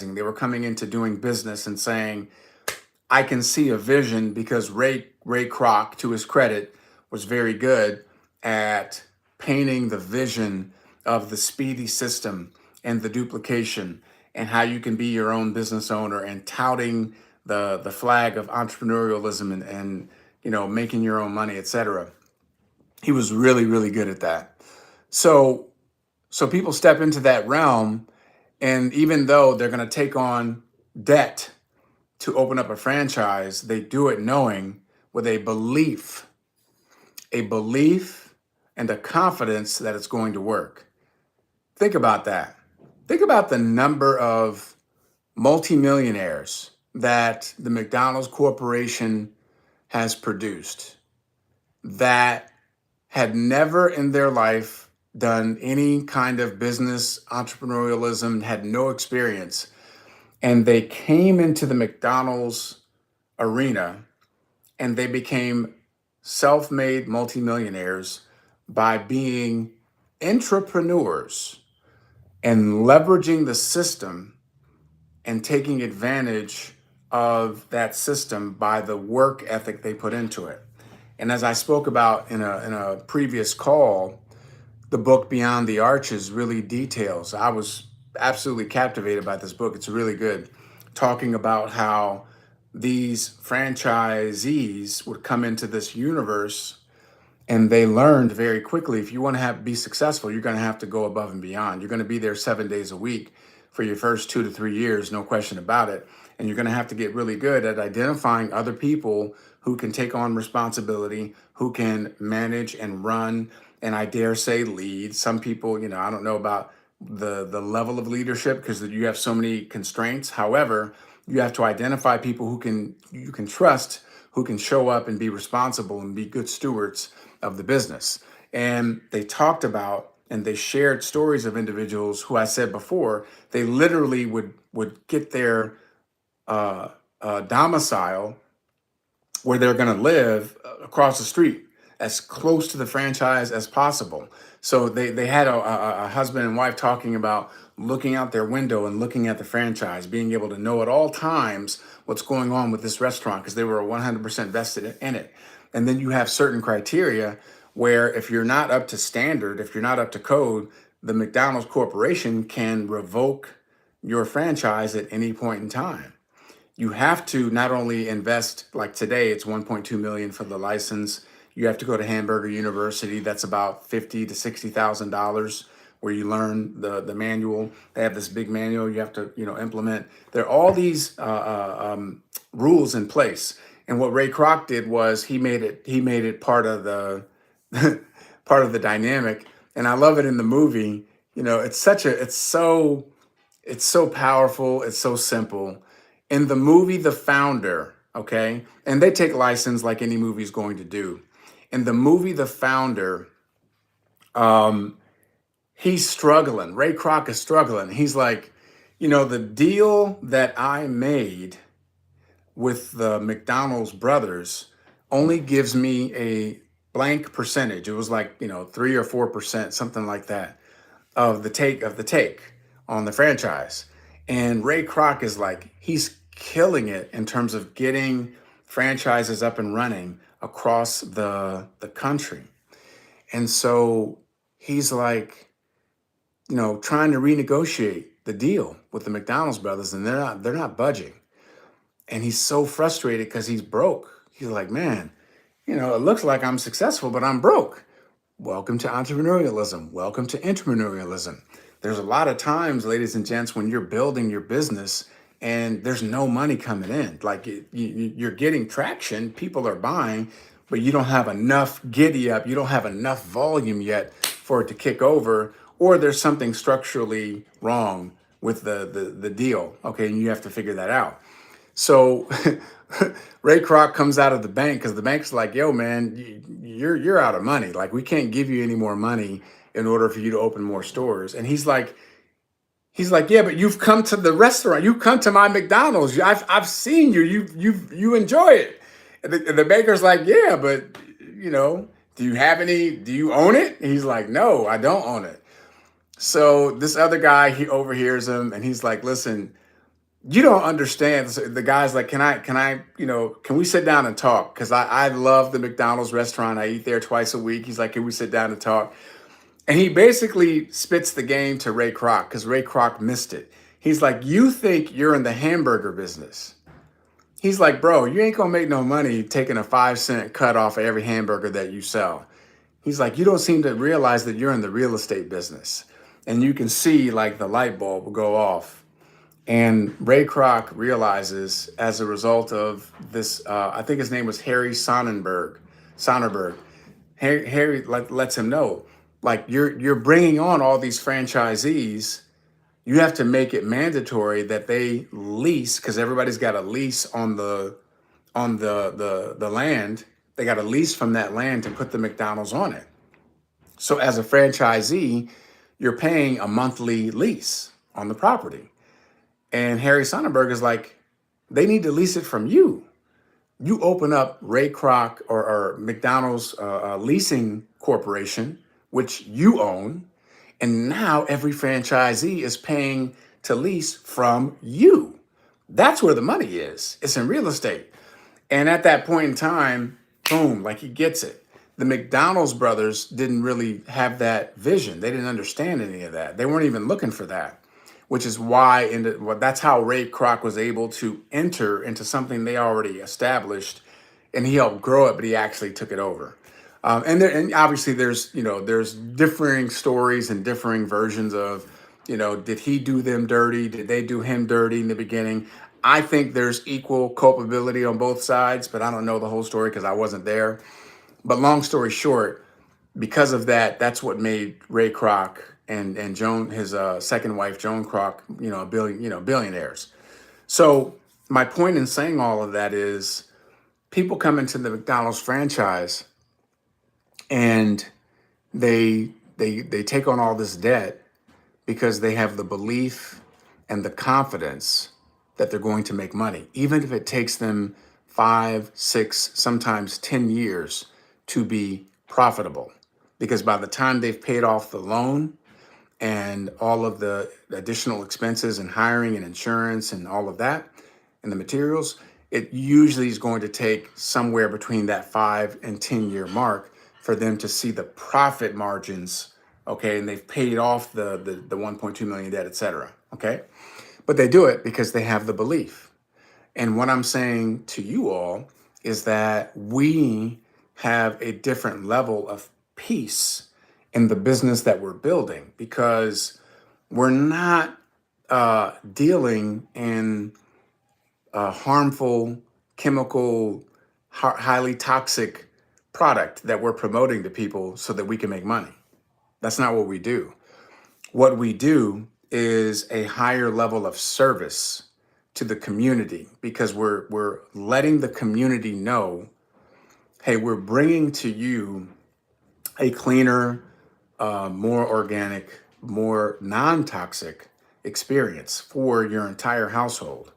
They were coming into doing business and saying, I can see a vision, because Ray Kroc, to his credit, was very good at painting the vision of the speedy system and the duplication, and how you can be your own business owner, and touting the flag of entrepreneurialism, and making your own money, etc. He was really, really good at that. So people step into that realm, and even though they're going to take on debt to open up a franchise, they do it knowing, with a belief and a confidence that it's going to work. Think about that. Think about the number of multimillionaires that the McDonald's Corporation has produced that had never in their life done any kind of business entrepreneurialism, had no experience, and they came into the McDonald's arena and they became self-made multimillionaires by being entrepreneurs and leveraging the system and taking advantage of that system by the work ethic they put into it. And as I spoke about in a previous call, the book Beyond the Arches really details. I was absolutely captivated by this book. It's really good, talking about how these franchisees would come into this universe, and they learned very quickly, if you want to be successful, you're going to have to go above and beyond. You're going to be there 7 days a week for your first 2 to 3 years, no question about it. And you're going to have to get really good at identifying other people who can take on responsibility, who can manage and run, and I dare say lead. Some people, I don't know about the level of leadership, because you have so many constraints. However, you have to identify people you can trust, who can show up and be responsible and be good stewards of the business. And they talked about, and they shared stories of individuals who, I said before, they literally would get their domicile, where they're going to live, across the street, as close to the franchise as possible. So they had a husband and wife talking about looking out their window and looking at the franchise, being able to know at all times what's going on with this restaurant, because they were 100% vested in it. And then you have certain criteria where, if you're not up to standard, if you're not up to code, the McDonald's Corporation can revoke your franchise at any point in time. You have to not only invest, like today, it's 1.2 million for the license. You have to go to Hamburger University. That's about $50,000 to $60,000, where you learn the manual. They have this big manual you have to implement. There are all these rules in place. And what Ray Kroc did was he made it part of the part of the dynamic. And I love it in the movie. It's so powerful. It's so simple. In the movie, The Founder, okay, and they take license like any movie is going to do. In the movie, The Founder, he's struggling. Ray Kroc is struggling. He's like, the deal that I made with the McDonald's brothers only gives me a blank percentage. It was like, 3 or 4%, something like that, of the take on the franchise. And Ray Kroc is like, he's killing it in terms of getting franchises up and running across the country. And so he's like, trying to renegotiate the deal with the McDonald's brothers, and they're not budging. And he's so frustrated because he's broke. He's like, man, it looks like I'm successful, but I'm broke. Welcome to entrepreneurialism. Welcome to entrepreneurialism. There's a lot of times, ladies and gents, when you're building your business and there's no money coming in, like you're getting traction, people are buying, but you don't have enough giddy up, you don't have enough volume yet for it to kick over, or there's something structurally wrong with the deal, okay, and you have to figure that out. So Ray Kroc comes out of the bank, because the bank's like, yo, man, you're out of money. Like, we can't give you any more money in order for you to open more stores. And he's like, yeah, but you've come to the restaurant. You come to my McDonald's. I've seen you. You enjoy it. And the baker's like, yeah, but do you own it? And he's like, no, I don't own it. So this other guy, he overhears him, and he's like, listen, You don't understand. The guy's like, can we sit down and talk? Because I love the McDonald's restaurant. I eat there twice a week. He's like, can we sit down and talk? And he basically spits the game to Ray Kroc because Ray Kroc missed it. He's like, you think you're in the hamburger business. He's like, bro, you ain't gonna make no money taking a 5 cent cut off of every hamburger that you sell. He's like, you don't seem to realize that you're in the real estate business. And you can see like the light bulb go off. And Ray Kroc realizes as a result of this, I think his name was Harry Sonnerberg. Harry lets him know, like you're bringing on all these franchisees. You have to make it mandatory that they lease because everybody's got a lease on the land. They got a lease from that land to put the McDonald's on it. So as a franchisee, you're paying a monthly lease on the property. And Harry Sonnenberg is like, they need to lease it from you. You open up Ray Kroc or McDonald's leasing corporation, which you own, and now every franchisee is paying to lease from you. That's where the money is. It's in real estate. And at that point in time, boom, like he gets it. The McDonald's brothers didn't really have that vision. They didn't understand any of that. They weren't even looking for that, which is why that's how Ray Kroc was able to enter into something they already established, and he helped grow it, but he actually took it over. And obviously there's differing stories and differing versions of, did he do them dirty? Did they do him dirty in the beginning? I think there's equal culpability on both sides, but I don't know the whole story because I wasn't there. But long story short, because of that, that's what made Ray Kroc and Joan, his second wife, Joan Kroc, billionaires. So my point in saying all of that is people come into the McDonald's franchise and they take on all this debt because they have the belief and the confidence that they're going to make money, even if it takes them 5, 6, sometimes 10 years to be profitable. Because by the time they've paid off the loan and all of the additional expenses and hiring and insurance and all of that and the materials, it usually is going to take somewhere between that 5 and 10 year mark for them to see the profit margins. Okay, and they've paid off the 1.2 million debt, et cetera. Okay, but they do it because they have the belief. And what I'm saying to you all is that we have a different level of peace in the business that we're building because we're not dealing in harmful, chemical, highly toxic product that we're promoting to people so that we can make money. That's not what we do. What we do is a higher level of service to the community because we're letting the community know, hey, we're bringing to you a cleaner, more organic, more non-toxic experience for your entire household.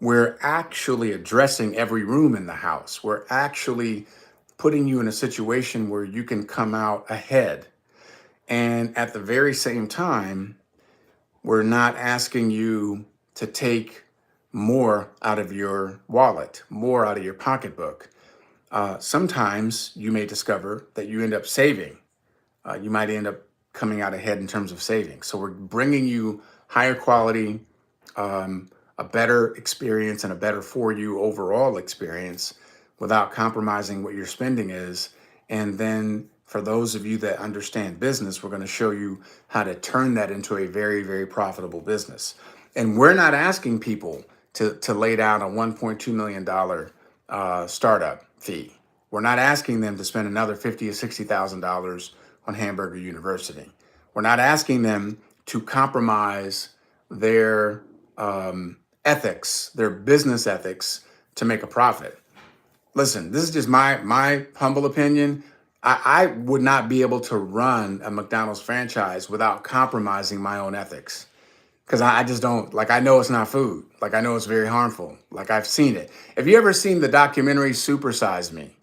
We're actually addressing every room in the house. We're actually putting you in a situation where you can come out ahead. And at the very same time, we're not asking you to take more out of your wallet, more out of your pocketbook. Sometimes you may discover that you end up saving. You might end up coming out ahead in terms of saving. So we're bringing you higher quality, a better experience and a better for you overall experience without compromising what your spending is. And then for those of you that understand business, we're going to show you how to turn that into a very, very profitable business. And we're not asking people to lay down a $1.2 million startup fee. We're not asking them to spend another $50,000 or $60,000 on Hamburger University. We're not asking them to compromise their ethics, their business ethics to make a profit. Listen, this is just my humble opinion. I would not be able to run a McDonald's franchise without compromising my own ethics. Because I just don't, like, I know it's not food. Like, I know it's very harmful. Like, I've seen it. Have you ever seen the documentary Super Size Me?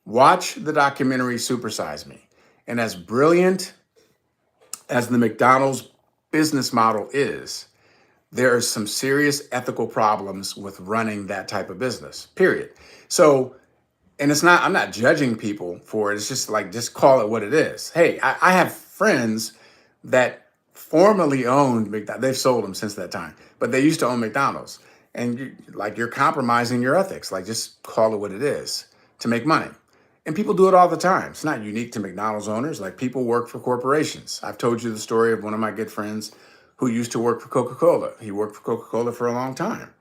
Watch the documentary Super Size Me. And as brilliant as the McDonald's business model is, there are some serious ethical problems with running that type of business, period. So, and it's not, I'm not judging people for it. It's just like, just call it what it is. Hey, I have friends that formerly owned McDonald's. They've sold them since that time, but they used to own McDonald's. And you're compromising your ethics. Like, just call it what it is to make money. And people do it all the time. It's not unique to McDonald's owners. Like, people work for corporations. I've told you the story of one of my good friends who used to work for Coca-Cola. He worked for Coca-Cola for a long time.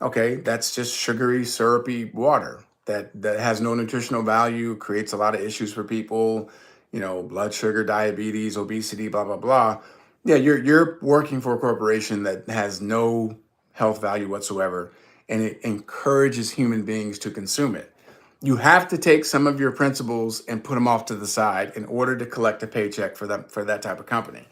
Okay, that's just sugary, syrupy water that has no nutritional value, creates a lot of issues for people, blood sugar, diabetes, obesity, blah, blah, blah. Yeah, you're working for a corporation that has no health value whatsoever, and it encourages human beings to consume it. You have to take some of your principles and put them off to the side in order to collect a paycheck for that type of company.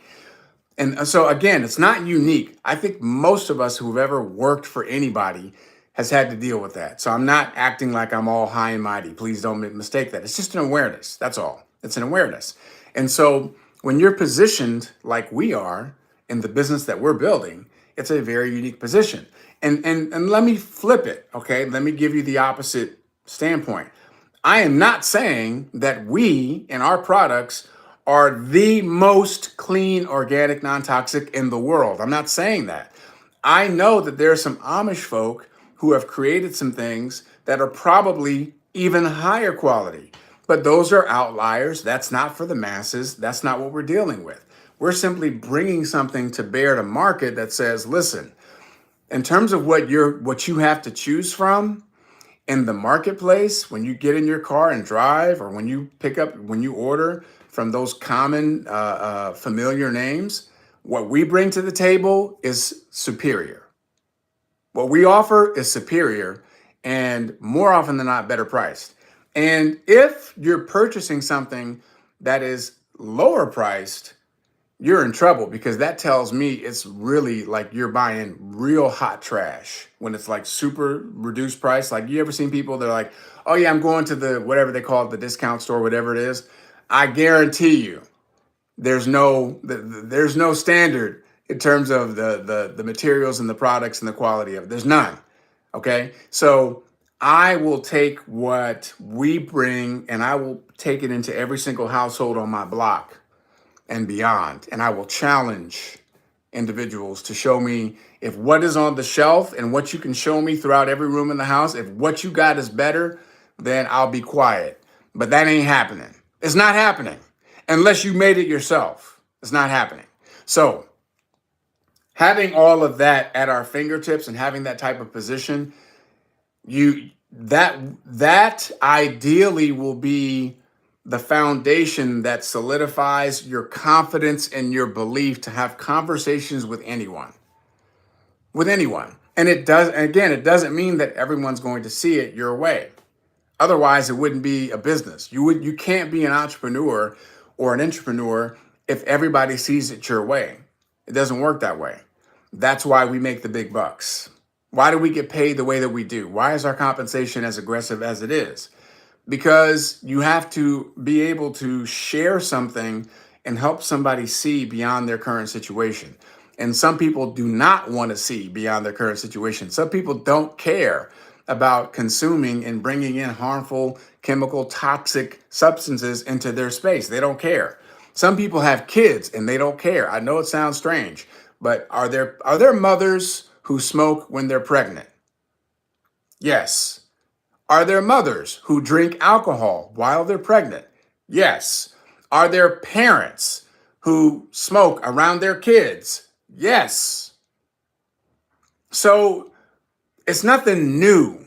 And so again, it's not unique. I think most of us who've ever worked for anybody has had to deal with that. So I'm not acting like I'm all high and mighty. Please don't mistake that. It's just an awareness. That's all. It's an awareness. And so when you're positioned like we are in the business that we're building, it's a very unique position. And let me flip it, okay? Let me give you the opposite standpoint. I am not saying that we and our products are the most clean, organic, non-toxic in the world. I'm not saying that. I know that there are some Amish folk who have created some things that are probably even higher quality, but those are outliers. That's not for the masses. That's not what we're dealing with. We're simply bringing something to bear to market that says, listen, in terms of what you have to choose from in the marketplace, when you get in your car and drive, or when you order from those common familiar names, what we bring to the table is superior. What we offer is superior, and more often than not, better priced. And if you're purchasing something that is lower priced, you're in trouble, because that tells me it's really like you're buying real hot trash when it's like super reduced price. Like, you ever seen people, they're like, oh yeah, I'm going to the, whatever they call it, the discount store, whatever it is. I guarantee you there's no standard in terms of the materials and the products and the quality of it. There's none. Okay. So I will take what we bring and I will take it into every single household on my block and beyond. And I will challenge individuals to show me if what is on the shelf and what you can show me throughout every room in the house, if what you got is better, then I'll be quiet. But that ain't happening. It's not happening unless you made it yourself. It's not happening. So having all of that at our fingertips and having that type of position, that ideally will be the foundation that solidifies your confidence and your belief to have conversations with anyone. And it doesn't mean that everyone's going to see it your way. Otherwise, it wouldn't be a business. You can't be an entrepreneur or an intrapreneur if everybody sees it your way. It doesn't work that way. That's why we make the big bucks. Why do we get paid the way that we do? Why is our compensation as aggressive as it is? Because you have to be able to share something and help somebody see beyond their current situation. And some people do not want to see beyond their current situation. Some people don't care about consuming and bringing in harmful, chemical, toxic substances into their space. They don't care. Some people have kids and they don't care. I know it sounds strange, but are there mothers who smoke when they're pregnant? Yes. Are there mothers who drink alcohol while they're pregnant? Yes. Are there parents who smoke around their kids? Yes. So it's nothing new.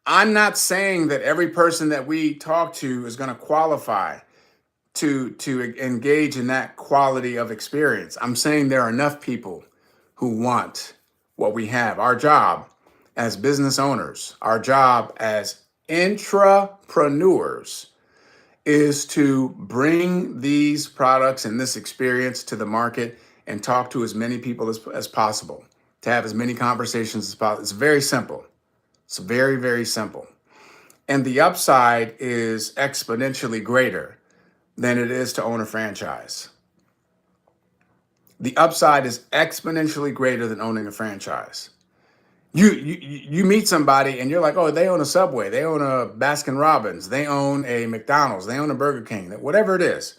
I'm not saying that every person that we talk to is going to qualify to engage in that quality of experience. I'm saying there are enough people who want what we have. Our job as business owners, our job as intrapreneurs is to bring these products and this experience to the market and talk to as many people as possible, to have as many conversations as possible. It's very simple. It's very, very simple. And the upside is exponentially greater than it is to own a franchise. The upside is exponentially greater than owning a franchise. You meet somebody and you're like, oh, they own a Subway, they own a Baskin Robbins, they own a McDonald's, they own a Burger King, whatever it is,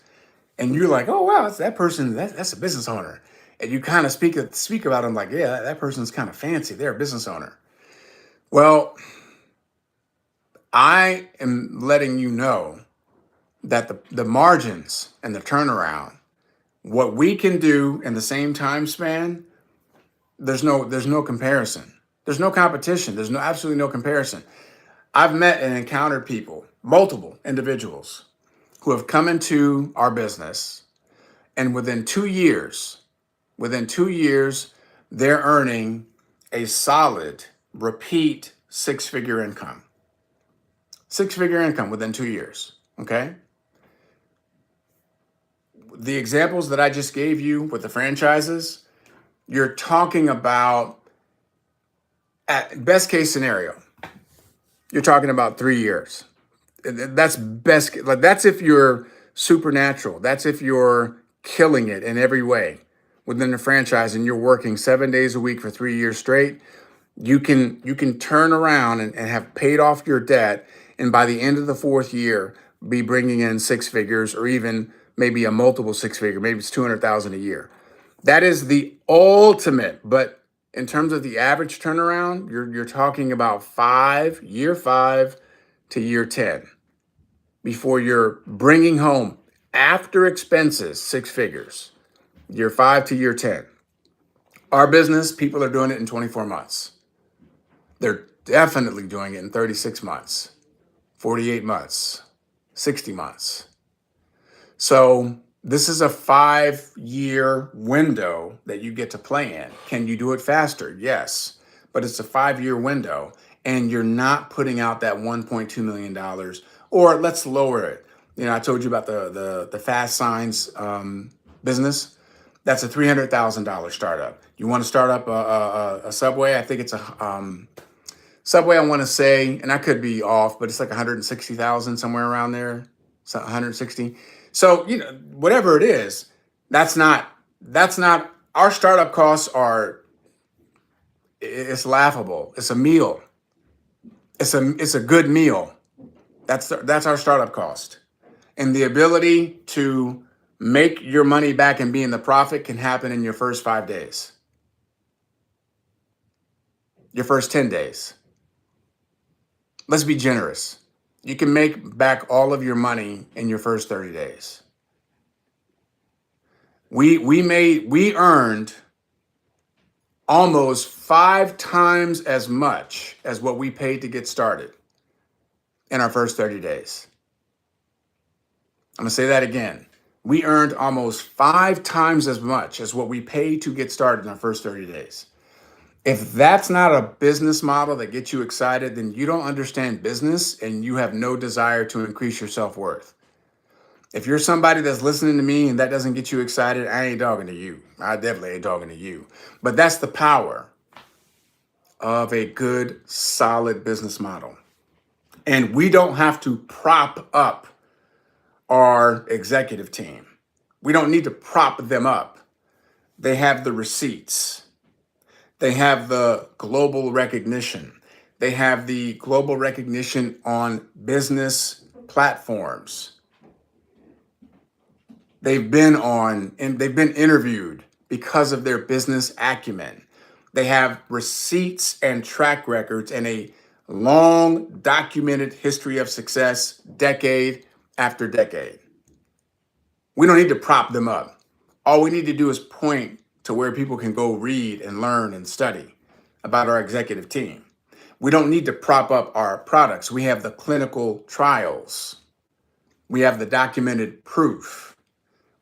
and you're like, oh wow, it's that person, that's a business owner, and you kind of speak about them like, yeah, that person's kind of fancy, they're a business owner. Well, I am letting you know that the margins and the turnaround, what we can do in the same time span, there's no comparison. There's no competition. There's absolutely no comparison. I've met and encountered people, multiple individuals, who have come into our business, and within 2 years, they're earning a solid, repeat six-figure income. Six-figure income within 2 years. Okay. The examples that I just gave you with the franchises, you're talking about, at best case scenario, you're talking about 3 years. That's best. Like, that's if you're supernatural. That's if you're killing it in every way within the franchise and you're working 7 days a week for 3 years straight. You can turn around and have paid off your debt, and by the end of the fourth year, be bringing in six figures, or even maybe a multiple six figure. Maybe it's 200,000 a year. That is the ultimate. But in terms of the average turnaround, you're talking about year 5 to year 10 before you're bringing home, after expenses, six figures. Year 5 to year 10. Our business, people are doing it in 24 months. They're definitely doing it in 36 months, 48 months, 60 months. So this is a 5-year window that you get to play in. Can you do it faster? Yes, but it's a 5-year window, and you're not putting out that $1.2 million, or let's lower it. I told you about the Fast Signs business. That's a $300,000 startup. You want to start up a Subway? I think it's a Subway, I want to say, and I could be off, but it's like 160,000, somewhere around there. So 160. So, whatever it is, that's not our startup costs are, it's laughable. It's a meal. It's a good meal. That's our startup cost. And the ability to make your money back and be in the profit can happen in your first 5 days. Your first 10 days. Let's be generous. You can make back all of your money in your first 30 days. We earned almost 5 times as much as what we paid to get started in our first 30 days. I'm going to say that again. We earned almost 5 times as much as what we paid to get started in our first 30 days. If that's not a business model that gets you excited, then you don't understand business and you have no desire to increase your self-worth. If you're somebody that's listening to me and that doesn't get you excited, I ain't talking to you. I definitely ain't talking to you. But that's the power of a good, solid business model. And we don't have to prop up our executive team. We don't need to prop them up. They have the receipts. They have the global recognition. They have the global recognition on business platforms. They've been interviewed because of their business acumen. They have receipts and track records and a long documented history of success, decade after decade. We don't need to prop them up. All we need to do is point to where people can go read and learn and study about our executive team. We don't need to prop up our products. We have the clinical trials. We have the documented proof.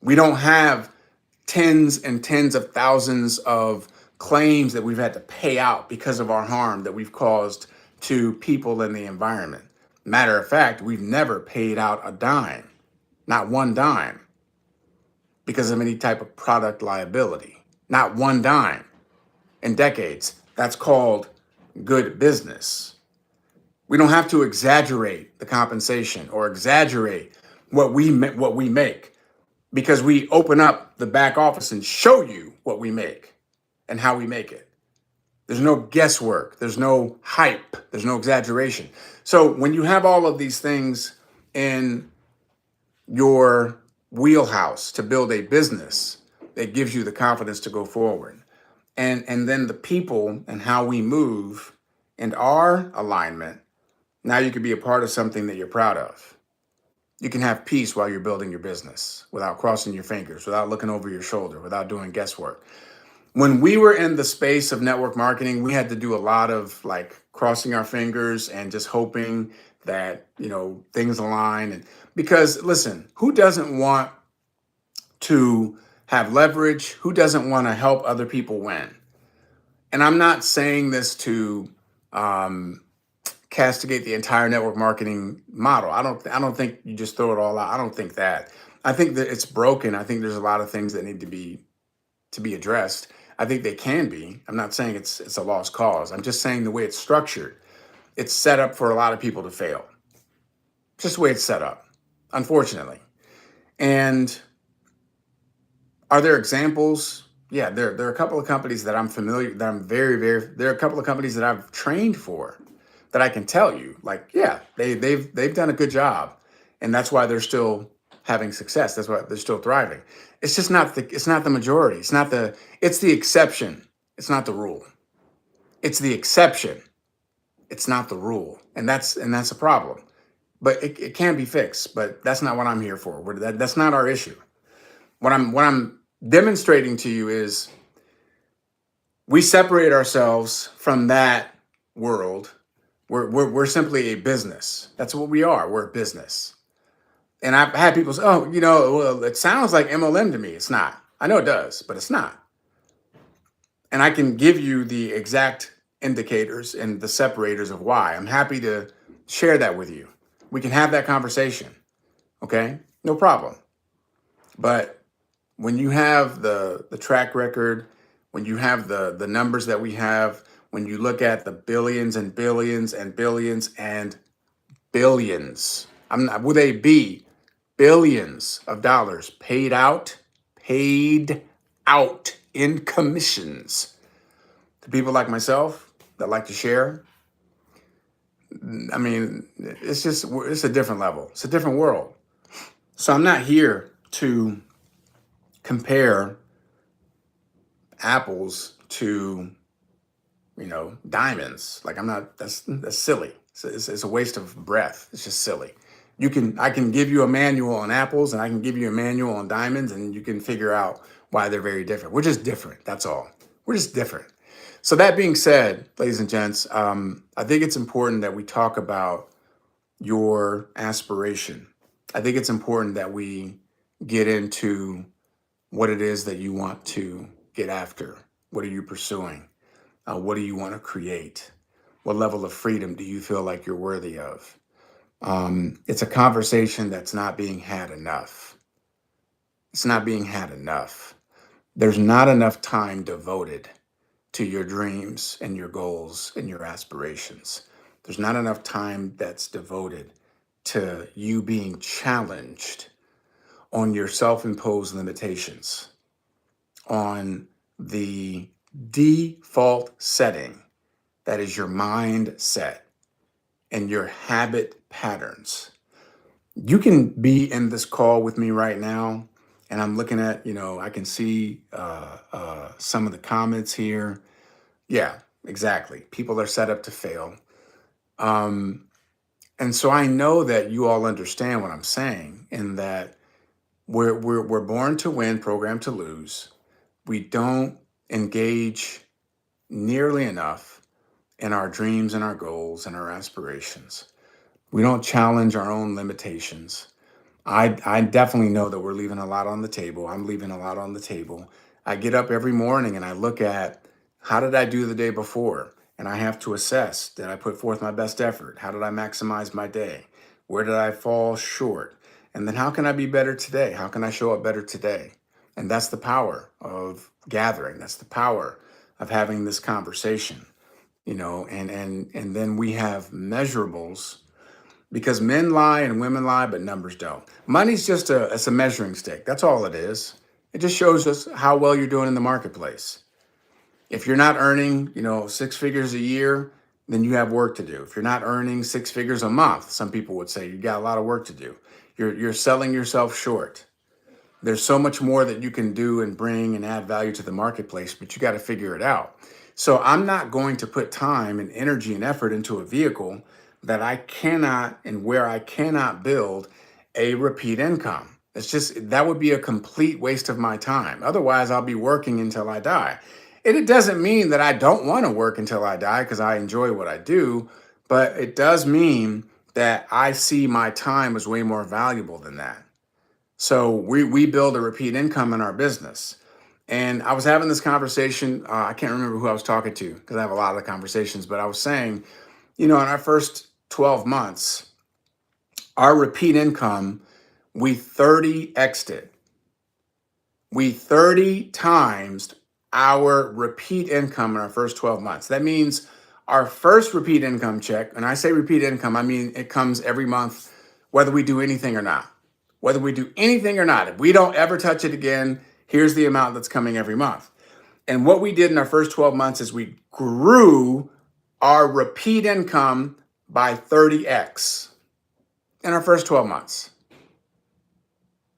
We don't have tens and tens of thousands of claims that we've had to pay out because of our harm that we've caused to people in the environment. Matter of fact, we've never paid out a dime, not one dime, because of any type of product liability. Not one dime in decades. That's called good business. We don't have to exaggerate the compensation or exaggerate what we make. because we open up the back office and show you what we make and how we make it. There's no guesswork. There's no hype. There's no exaggeration. So when you have all of these things in your wheelhouse to build a business, that gives you the confidence to go forward. And then the people and how we move and our alignment, now you can be a part of something that you're proud of. You can have peace while you're building your business without crossing your fingers, without looking over your shoulder, without doing guesswork. When we were in the space of network marketing, we had to do a lot of like crossing our fingers and just hoping that, things align. And because listen, who doesn't want to have leverage? Who doesn't want to help other people win? And I'm not saying this to castigate the entire network marketing model. I don't think you just throw it all out. I don't think that. I think that it's broken. I think there's a lot of things that need to be addressed. I think they can be. I'm not saying it's a lost cause. I'm just saying the way it's structured, it's set up for a lot of people to fail. Just the way it's set up, unfortunately. And are there examples? Yeah, there are a couple of companies that I'm familiar, that I'm there are a couple of companies that I've trained for that I can tell you, like, yeah, they've done a good job. And that's why they're still having success. That's why they're still thriving. It's just not the majority. It's the exception. It's not the rule. It's the exception. It's not the rule. And that's a problem. But it can be fixed. But that's not what I'm here for. That's not our issue. What I'm demonstrating to you is we separate ourselves from that world. We're simply a business. That's what we are. We're a business. And I've had people say, oh, well, it sounds like MLM to me. It's not. I know it does, but it's not. And I can give you the exact indicators and the separators of why. I'm happy to share that with you. We can have that conversation. Okay? No problem. But when you have the track record, when you have the numbers that we have, when you look at the billions and billions and billions and billions, I'm not with a B, billions of dollars paid out in commissions to people like myself that like to share. I mean, it's a different level. It's a different world. So I'm not here to compare apples to, diamonds. Like I'm not, that's silly. It's a waste of breath. It's just silly. I can give you a manual on apples and I can give you a manual on diamonds and you can figure out why they're very different. We're just different. That's all. We're just different. So that being said, ladies and gents, I think it's important that we talk about your aspiration. I think it's important that we get into what it is that you want to get after. What are you pursuing? What do you want to create? What level of freedom do you feel like you're worthy of? It's a conversation that's not being had enough. It's not being had enough. There's not enough time devoted to your dreams and your goals and your aspirations. There's not enough time that's devoted to you being challenged on your self-imposed limitations, on the default setting that is your mindset and your habit patterns. You can be in this call with me right now, and I'm looking at, I can see some of the comments here. Yeah, exactly. People are set up to fail. And so I know that you all understand what I'm saying, in that we're born to win, programmed to lose. We don't engage nearly enough in our dreams and our goals and our aspirations. We don't challenge our own limitations. I definitely know that we're leaving a lot on the table. I'm leaving a lot on the table. I get up every morning and I look at, how did I do the day before? And I have to assess, did I put forth my best effort? How did I maximize my day? Where did I fall short? And then how can I be better today? How can I show up better today? And that's the power of gathering. That's the power of having this conversation, and then we have measurables because men lie and women lie, but numbers don't. Money's just it's a measuring stick. That's all it is. It just shows us how well you're doing in the marketplace. If you're not earning, six figures a year, then you have work to do. If you're not earning six figures a month, some people would say you got a lot of work to do. You're selling yourself short. There's so much more that you can do and bring and add value to the marketplace, but you got to figure it out. So I'm not going to put time and energy and effort into a vehicle that I cannot and where I cannot build a repeat income. It's just, that would be a complete waste of my time. Otherwise, I'll be working until I die. And it doesn't mean that I don't want to work until I die because I enjoy what I do, but it does mean that I see my time as way more valuable than that. So we build a repeat income in our business. And I was having this conversation. I can't remember who I was talking to because I have a lot of conversations, but I was saying, in our first 12 months, our repeat income, we 30x'd it. We 30 times our repeat income in our first 12 months. That means our first repeat income check, and I say repeat income, I mean it comes every month, whether we do anything or not. Whether we do anything or not, if we don't ever touch it again, here's the amount that's coming every month. And what we did in our first 12 months is we grew our repeat income by 30x in our first 12 months.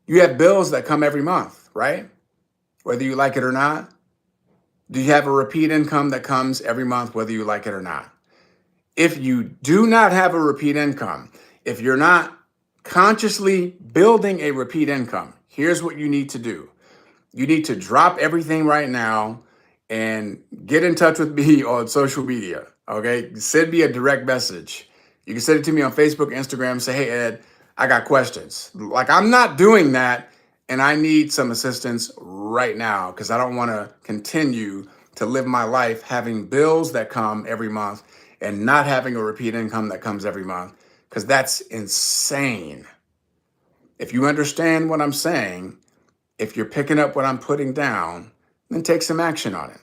You have bills that come every month, right? Whether you like it or not. Do you have a repeat income that comes every month, whether you like it or not? If you do not have a repeat income, if you're not consciously building a repeat income, here's what you need to do. You need to drop everything right now and get in touch with me on social media, okay? Send me a direct message. You can send it to me on Facebook, Instagram, say, hey, Ed, I got questions. Like, I'm not doing that, and I need some assistance right now because I don't want to continue to live my life having bills that come every month and not having a repeat income that comes every month, because that's insane. If you understand what I'm saying, if you're picking up what I'm putting down, then take some action on it.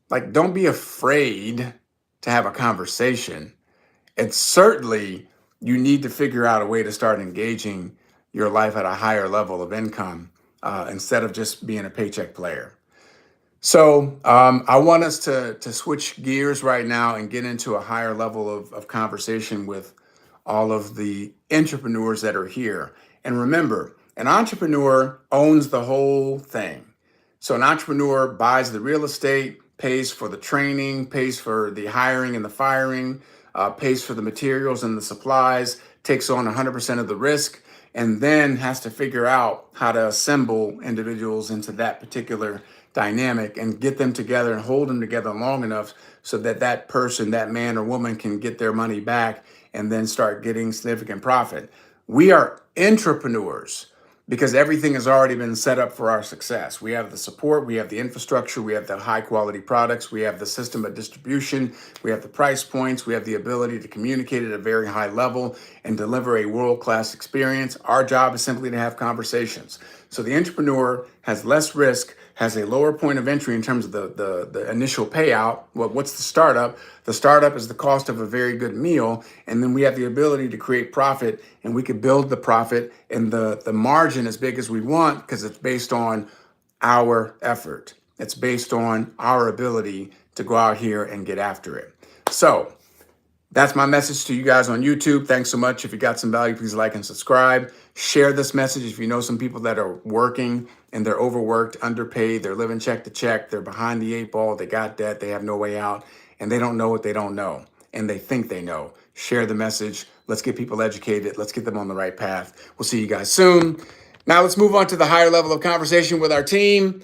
Like, don't be afraid to have a conversation. And certainly, you need to figure out a way to start engaging your life at a higher level of income instead of just being a paycheck player. So I want us to switch gears right now and get into a higher level of conversation with all of the entrepreneurs that are here. And remember, an entrepreneur owns the whole thing. So an entrepreneur buys the real estate, pays for the training, pays for the hiring and the firing, pays for the materials and the supplies, takes on 100% of the risk, and then has to figure out how to assemble individuals into that particular dynamic and get them together and hold them together long enough so that that person, that man or woman, can get their money back and then start getting significant profit. We are entrepreneurs because everything has already been set up for our success. We have the support, we have the infrastructure, we have the high quality products, we have the system of distribution, we have the price points, we have the ability to communicate at a very high level and deliver a world-class experience. Our job is simply to have conversations. So the entrepreneur has less risk, has a lower point of entry in terms of the initial payout. Well, what's the startup? The startup is the cost of a very good meal. And then we have the ability to create profit, and we could build the profit and the margin as big as we want because it's based on our effort. It's based on our ability to go out here and get after it. So that's my message to you guys on YouTube. Thanks so much. If you got some value, please like and subscribe. Share this message if you know some people that are working and they're overworked, underpaid, they're living check to check, they're behind the eight ball, they got debt, they have no way out, and they don't know what they don't know, and they think they know. Share the message. Let's get people educated. Let's get them on the right path. We'll see you guys soon. Now let's move on to the higher level of conversation with our team.